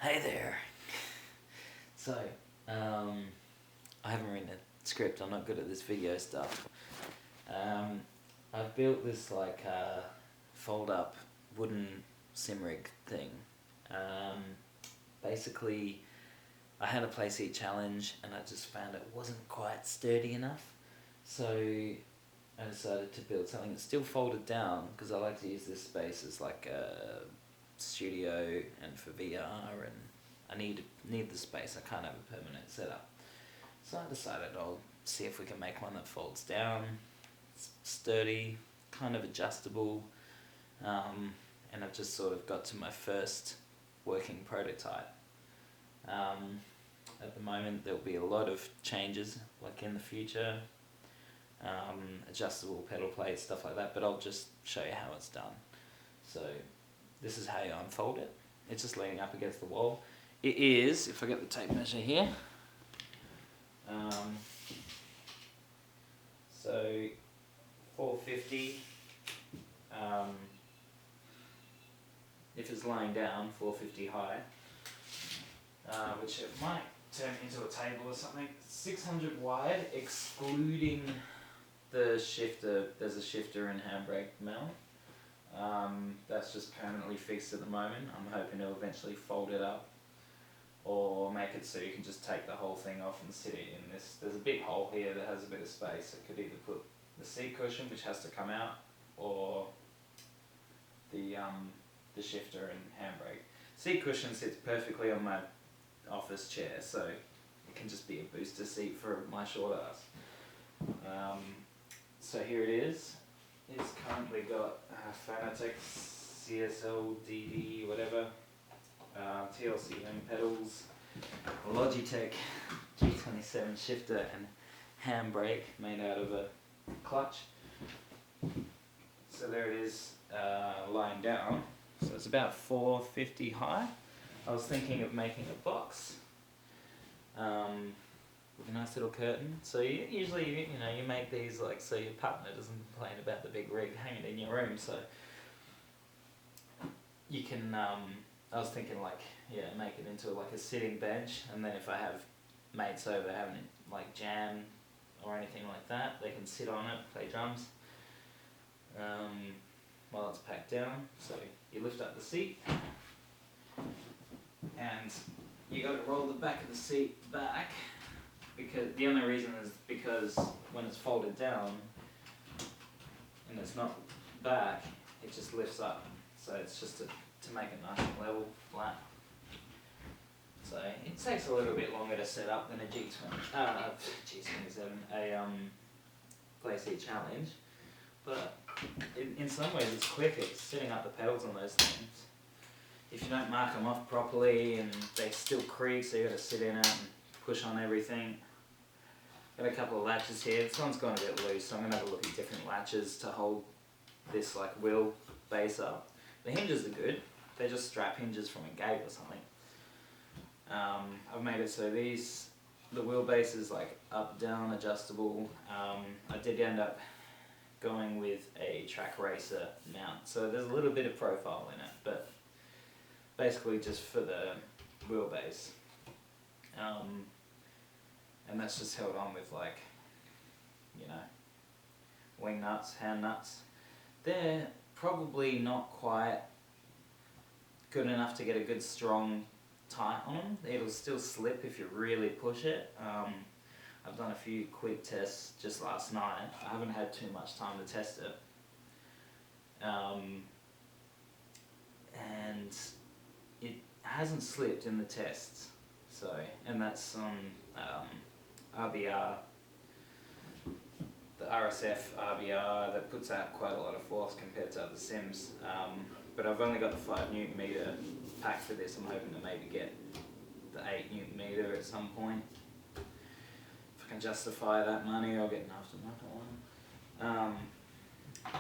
Hey there. So, I haven't written a script. I'm not good at this video stuff. I've built this fold up wooden sim rig thing. Basically, I had a play seat challenge and I just found it wasn't quite sturdy enough. So I decided to build something that's still folded down because I like to use this space as like a studio and for VR, and I need the space. I can't have a permanent setup. So I decided I'll see if we can make one that folds down, it's sturdy, kind of adjustable, and I've just sort of got to my first working prototype. At the moment there'll be a lot of changes like in the future, adjustable pedal plates, stuff like that, but I'll just show you how it's done. So this is how you unfold it. It's just leaning up against the wall. It is, if I get the tape measure here, so 450, if it's lying down, 450 high, which it might turn into a table or something. 600 wide, excluding the shifter. There's a shifter and handbrake mount. That's just permanently fixed at the moment. I'm hoping to eventually fold it up or make it so you can just take the whole thing off and sit it in this. There's a big hole here that has a bit of space. I could either put the seat cushion, which has to come out, or the shifter and handbrake. Seat cushion sits perfectly on my office chair, so it can just be a booster seat for my short ass. So here it is. It's currently got Fanatec CSL DD whatever, TLCM pedals, Logitech G27 shifter and handbrake made out of a clutch. So there it is, lying down. So it's about 450 high. I was thinking of making a box with a nice little curtain. So usually, you make these like so your partner doesn't complain about the big rig hanging in your room. So you can, I was thinking make it into like a sitting bench, and then if I have mates over having like jam or anything like that, they can sit on it, play drums, while it's packed down. So you lift up the seat, and you got to roll the back of the seat back, because the only reason is because when it's folded down and it's not back, it just lifts up. So it's just to make it nice and level, flat. So it takes a little bit longer to set up than a G27, a play seat challenge, but in some ways it's quicker. It's setting up the pedals on those things. If you don't mark them off properly and they still creak, so you got to sit in it and push on everything. Got a couple of latches here. This one's gone a bit loose, so I'm going to have a look at different latches to hold this like wheel base up. The hinges are good. They're just strap hinges from a gate or something. I've made it so the wheelbase is like up, down, adjustable. I did end up going with a track racer mount, so there's a little bit of profile in it, but basically just for the wheelbase. And that's just held on with wing nuts, hand nuts. They're probably not quite good enough to get a good strong tight on them. It'll still slip if you really push it. I've done a few quick tests just last night. I haven't had too much time to test it. And it hasn't slipped in the tests. So, and that's on RBR, the RSF RBR that puts out quite a lot of force compared to other sims. But I've only got the 5 Newton meter pack for this. I'm hoping to maybe get the 8 Newton meter at some point. If I can justify that money, I'll get an aftermarket one.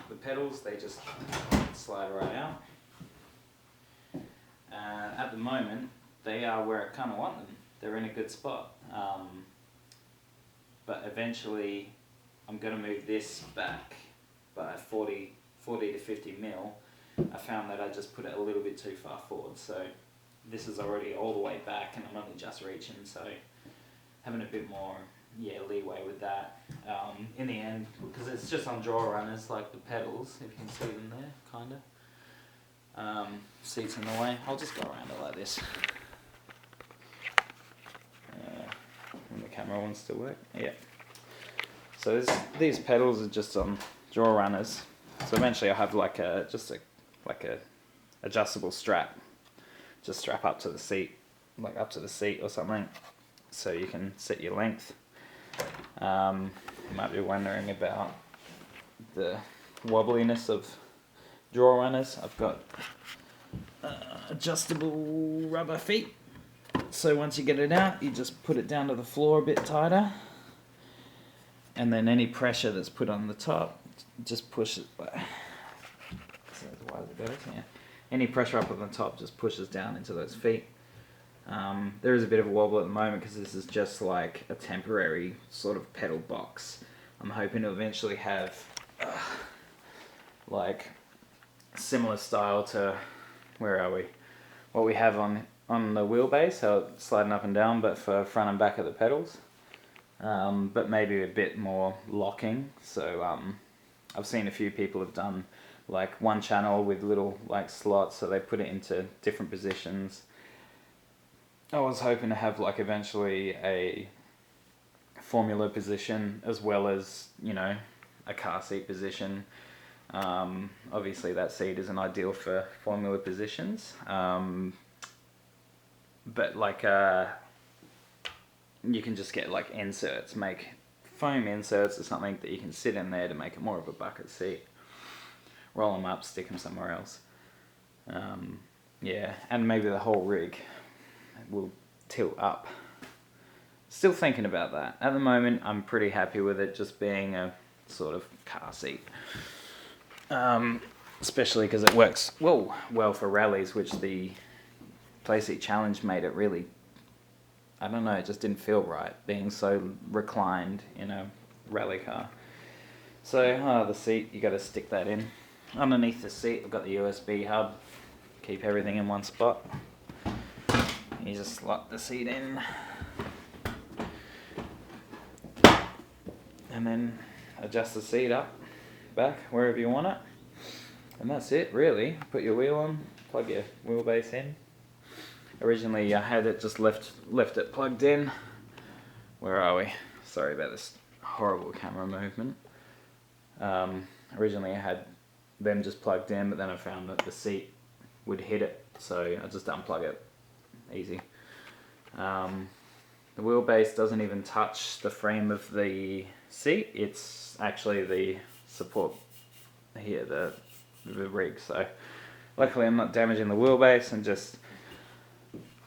The pedals, they just slide right out. At the moment, they are where I kind of want them. They're in a good spot. But eventually, I'm going to move this back by 40 to 50 mil. I found that I just put it a little bit too far forward. So this is already all the way back and I'm only just reaching, so having a bit more leeway with that. In the end, because it's just on drawer runners, like the pedals, if you can see them there, kinda. Seats in the way. I'll just go around it like this. When the camera wants to work, yeah. So these pedals are just on drawer runners. So eventually I'll have like a adjustable strap, just strap up to the seat, like up to the seat or something, so you can set your length. You might be wondering about the wobbliness of drawer runners. I've got adjustable rubber feet, so once you get it out, you just put it down to the floor a bit tighter, and then any pressure that's put on the top, just push it back. So as wide as it goes, yeah. Any pressure up on the top just pushes down into those feet. There is a bit of a wobble at the moment because this is just like a temporary sort of pedal box. I'm hoping to eventually have like similar style to, where are we? What we have on the wheelbase, so it's sliding up and down, but for front and back of the pedals. But maybe a bit more locking. So I've seen a few people have done like one channel with little like slots, so they put it into different positions. I was hoping to have like eventually a formula position as well as, you know, a car seat position. Obviously that seat isn't ideal for formula positions, but like you can just get like inserts, make foam inserts or something that you can sit in there to make it more of a bucket seat. Roll them up, stick them somewhere else. Yeah, and maybe the whole rig will tilt up. Still thinking about that. At the moment, I'm pretty happy with it just being a sort of car seat. Especially because it works well for rallies, which the Playseat Challenge made it really, I don't know, it just didn't feel right being so reclined in a rally car. So the seat, you got to stick that in. Underneath the seat, I've got the USB hub. Keep everything in one spot. You just slot the seat in, and then adjust the seat up, back, wherever you want it. And that's it, really. Put your wheel on, plug your wheelbase in. Originally I had it just left it plugged in. Where are we? Sorry about this horrible camera movement. Originally I had them just plugged in, but then I found that the seat would hit it, so I just unplug it. Easy. The wheelbase doesn't even touch the frame of the seat. It's actually the support here, the rig. So luckily I'm not damaging the wheelbase, and just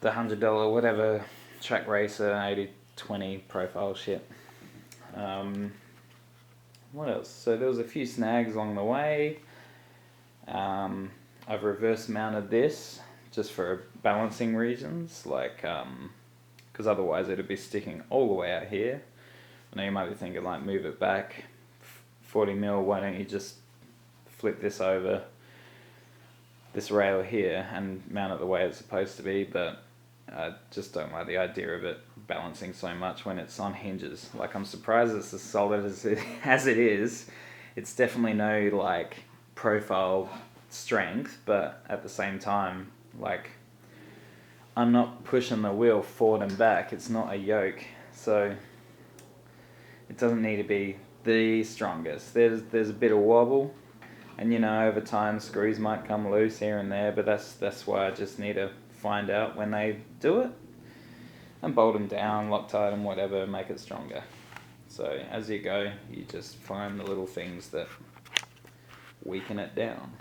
the $100 whatever track racer 80/20 profile shit. What else? So there was a few snags along the way. I've reverse mounted this just for balancing reasons, like because otherwise it'd be sticking all the way out here. I know you might be thinking like, move it back 40mm, why don't you just flip this over this rail here and mount it the way it's supposed to be, but I just don't like the idea of it balancing so much when it's on hinges. Like, I'm surprised it's as solid as it is. It's definitely no like profile strength, but at the same time, like, I'm not pushing the wheel forward and back. It's not a yoke, so it doesn't need to be the strongest. There's a bit of wobble, and you know, over time screws might come loose here and there, but that's why I just need to find out when they do it and bolt them down, Loctite them, whatever, make it stronger. So as you go, you just find the little things that weaken it down.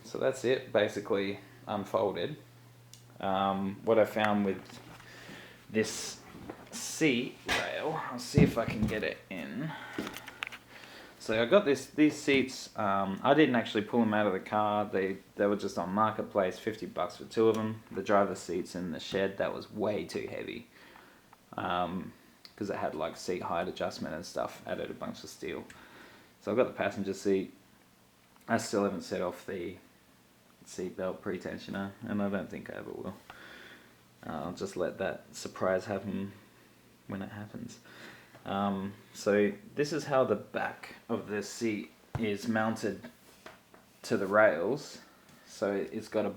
So that's it, basically unfolded. What I found with this seat rail, I'll see if I can get it in. So I got these seats. I didn't actually pull them out of the car. They were just on Marketplace, $50 for 2 of them. The driver's seats in the shed, that was way too heavy, because it had like seat height adjustment and stuff, added a bunch of steel. So I've got the passenger seat. I still haven't set off the seatbelt pre-tensioner, and I don't think I ever will. I'll just let that surprise happen when it happens. So this is how the back of the seat is mounted to the rails. So it's got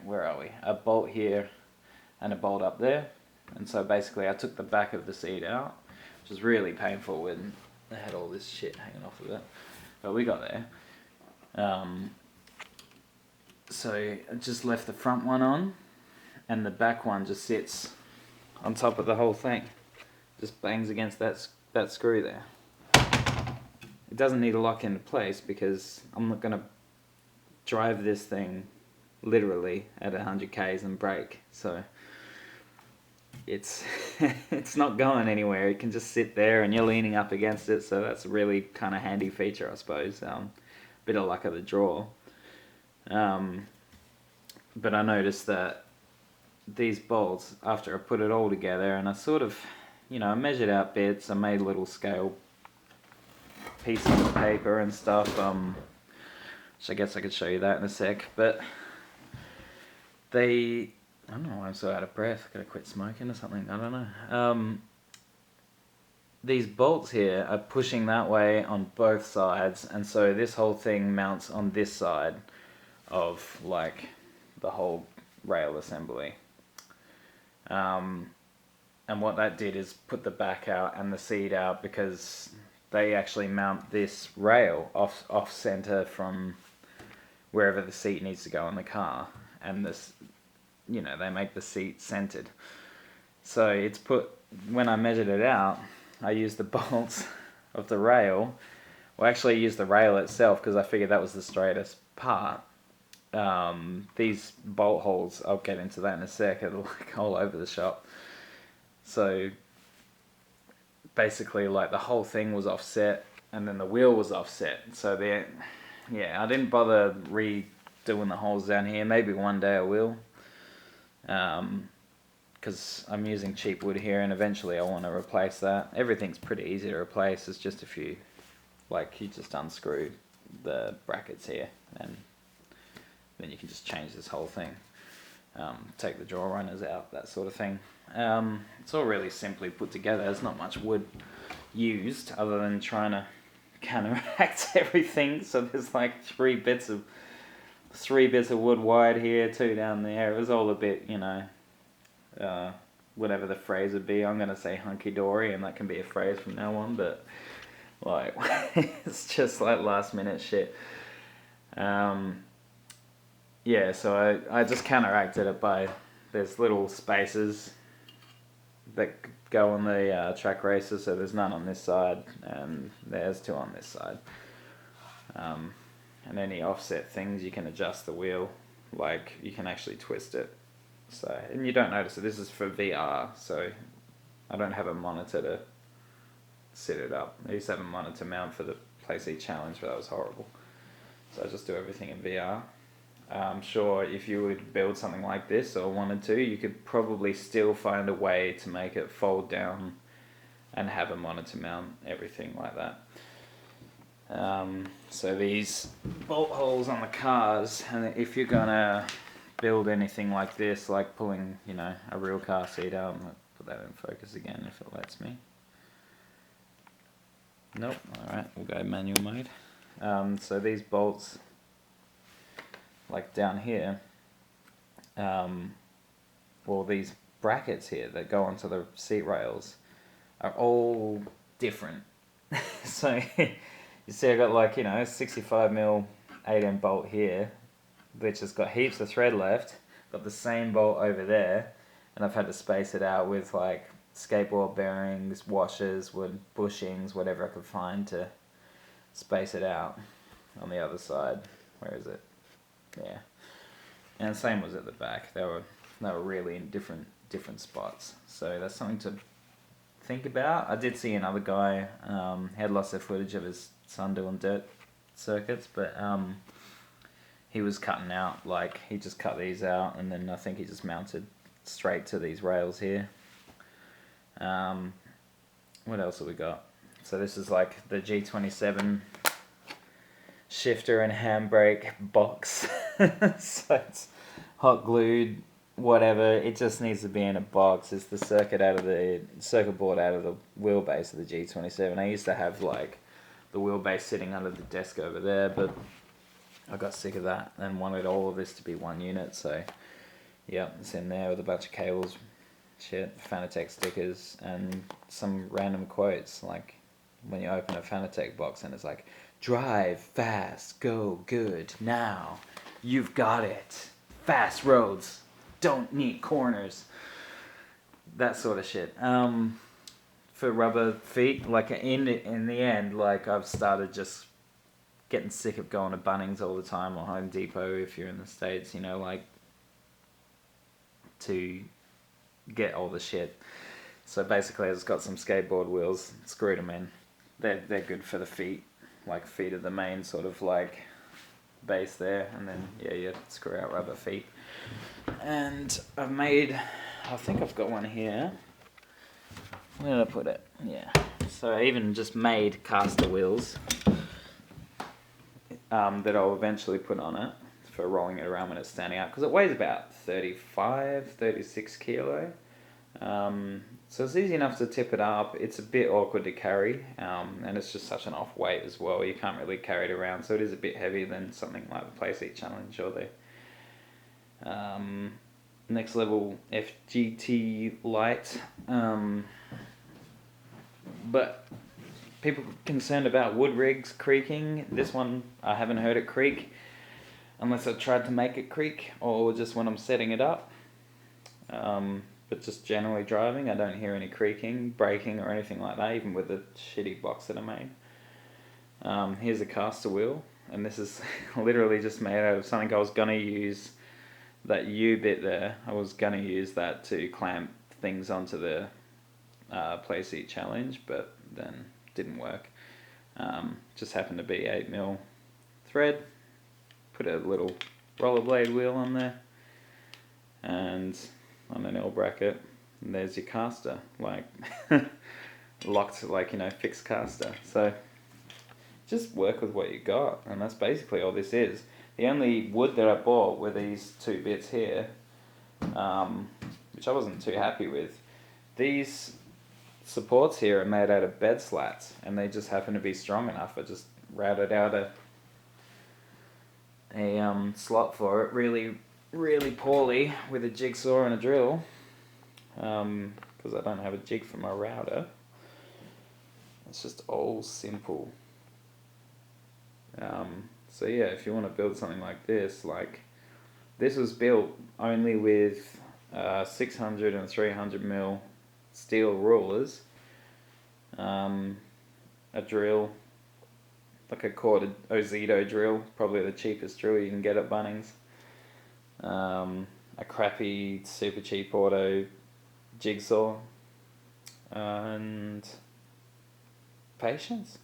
where are we? A bolt here and a bolt up there. And so basically I took the back of the seat out, which was really painful when I had all this shit hanging off of it. But we got there. So I just left the front one on, and the back one just sits on top of the whole thing. Just bangs against that screw there. It doesn't need to lock into place because I'm not going to drive this thing literally at 100 k's and brake. So it's it's not going anywhere. It can just sit there and you're leaning up against it. So that's a really kind of handy feature, I suppose. Bit of luck of the draw. But I noticed that these bolts, after I put it all together, and I sort of, I measured out bits, I made little scale pieces of paper and stuff, which I guess I could show you that in a sec, but I don't know why I'm so out of breath, gotta quit smoking or something, I don't know. These bolts here are pushing that way on both sides, and so this whole thing mounts on this side of the whole rail assembly. And what that did is put the back out and the seat out, because they actually mount this rail off center from wherever the seat needs to go in the car, and this, they make the seat centered. So it's when I measured it out, I used the bolts of the rail. Well, actually I used the rail itself because I figured that was the straightest part. These bolt holes, I'll get into that in a sec, it'll all over the shop. So basically the whole thing was offset, and then the wheel was offset. So I didn't bother redoing the holes down here. Maybe one day I will. Because I'm using cheap wood here, and eventually I want to replace that. Everything's pretty easy to replace. It's just a few, you just unscrew the brackets here, and then you can just change this whole thing. Take the draw runners out, that sort of thing. It's all really simply put together. There's not much wood used other than trying to counteract everything. So there's three bits of wood wide here, 2 down there. It was all a bit, whatever the phrase would be. I'm gonna say hunky-dory, and that can be a phrase from now on, but it's just last minute shit. Yeah, so I just counteracted it by, there's little spaces that go on the track races, so there's none on this side, and there's 2 on this side. And any offset things, you can adjust the wheel, you can actually twist it. So, and you don't notice it. This is for VR, so I don't have a monitor to sit it up. I used to have a monitor mount for the Playseat Challenge, but that was horrible. So I just do everything in VR. I'm sure if you would build something like this or wanted to, you could probably still find a way to make it fold down and have a monitor mount, everything like that. So these bolt holes on the cars, and if you're gonna build anything like this, like pulling, a real car seat out, I'm gonna put that in focus again if it lets me. Nope, alright, we'll go manual mode. So these bolts, down here, these brackets here that go onto the seat rails are all different. So you see I got 65mm 8M bolt here, which has got heaps of thread left, got the same bolt over there, and I've had to space it out with skateboard bearings, washers, wood bushings, whatever I could find to space it out on the other side. Where is it? Yeah. And the same was at the back. They were really in different spots. So that's something to think about. I did see another guy, he had lots of footage of his son doing dirt circuits, but he was cutting out, he just cut these out, and then I think he just mounted straight to these rails here. What else have we got? So this is the G27 shifter and handbrake box. So it's hot glued, whatever. It just needs to be in a box. It's the circuit board out of the wheelbase of the G27. I used to have like the wheelbase sitting under the desk over there, but I got sick of that and wanted all of this to be one unit. So yeah, it's in there with a bunch of cables, shit, Fanatec stickers, and some random quotes. Like when you open a Fanatec box and it's like, drive fast, go good, now, you've got it, fast roads, don't need corners, that sort of shit. For rubber feet, like in the end, like I've started just getting sick of going to Bunnings all the time, or Home Depot if you're in the States, you know, like to get all the shit. So basically I just got some skateboard wheels, screwed them in. They're good for the feet, like feet of the main sort of like base there, and then yeah, you screw out rubber feet. And I've made, I think I've got one here. Where did I put it? Yeah. So I even just made caster wheels that I'll eventually put on it for rolling it around when it's standing out, because it weighs about 36 kilo. So it's easy enough to tip it up. It's a bit awkward to carry, and it's just such an off weight as well. You can't really carry it around, so it is a bit heavier than something like the Playseat Challenge or the Next Level FGT Lite. But people are concerned about wood rigs creaking. This one, I haven't heard it creak, unless I tried to make it creak, or just when I'm setting it up. But just generally driving, I don't hear any creaking, braking, or anything like that, even with the shitty box that I made. Here's a caster wheel, and this is literally just made out of something I was going to use, that U bit there, I was going to use that to clamp things onto the Playseat Challenge, but then didn't work. Just happened to be 8mm thread, put a little rollerblade wheel on there, and on an L bracket, and there's your caster, like locked, like, you know, fixed caster. So just work with what you got, and that's basically all this is. The only wood that I bought were these two bits here, which I wasn't too happy with. These supports here are made out of bed slats, and they just happen to be strong enough. I just routed out a slot for it really poorly with a jigsaw and a drill, because I don't have a jig for my router. It's just all simple. So yeah, if you want to build something like this was built only with 600 and 300mm steel rulers, a drill, like a corded Ozito drill, probably the cheapest drill you can get at Bunnings, a crappy super cheap auto jigsaw, and patience.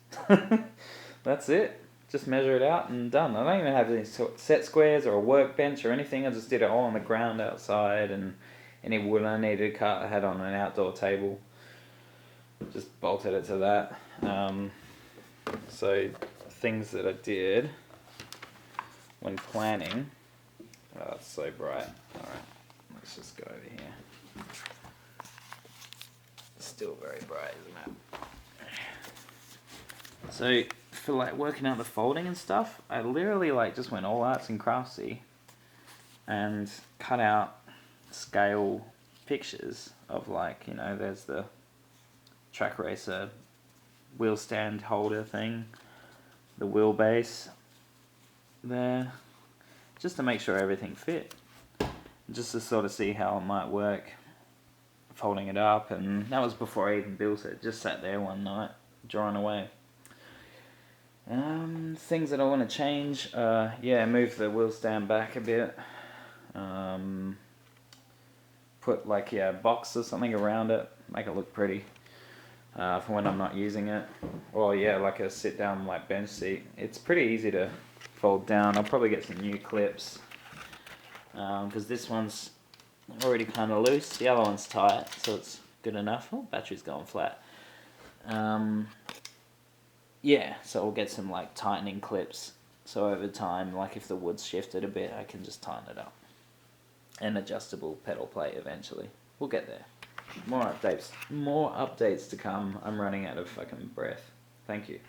That's it. Just measure it out and done. I don't even have any set squares or a workbench or anything. I just did it all on the ground outside, and any wood I needed to cut I had on an outdoor table. Just bolted it to that. So things that I did when planning. Oh, it's so bright. Alright, let's just go over here. It's still very bright, isn't it? So for like working out the folding and stuff, I literally like just went all arts and craftsy and cut out scale pictures of, like, you know, there's the track racer wheel stand holder thing, the wheelbase there, just to make sure everything fit, just to sort of see how it might work folding it up. And that was before I even built it. Just sat there one night drawing away. Things that I want to change, yeah, move the wheel stand back a bit, put like, yeah, a box or something around it, make it look pretty, for when I'm not using it, or yeah, like a sit down like bench seat. It's pretty easy to fold down. I'll probably get some new clips, because this one's already kind of loose, the other one's tight, so it's good enough. Oh, battery's going flat. Yeah, so we'll get some like tightening clips So over time, like if the wood's shifted a bit, I can just tighten it up. An adjustable pedal plate eventually. We'll get there. More updates to come. I'm running out of fucking breath. Thank you.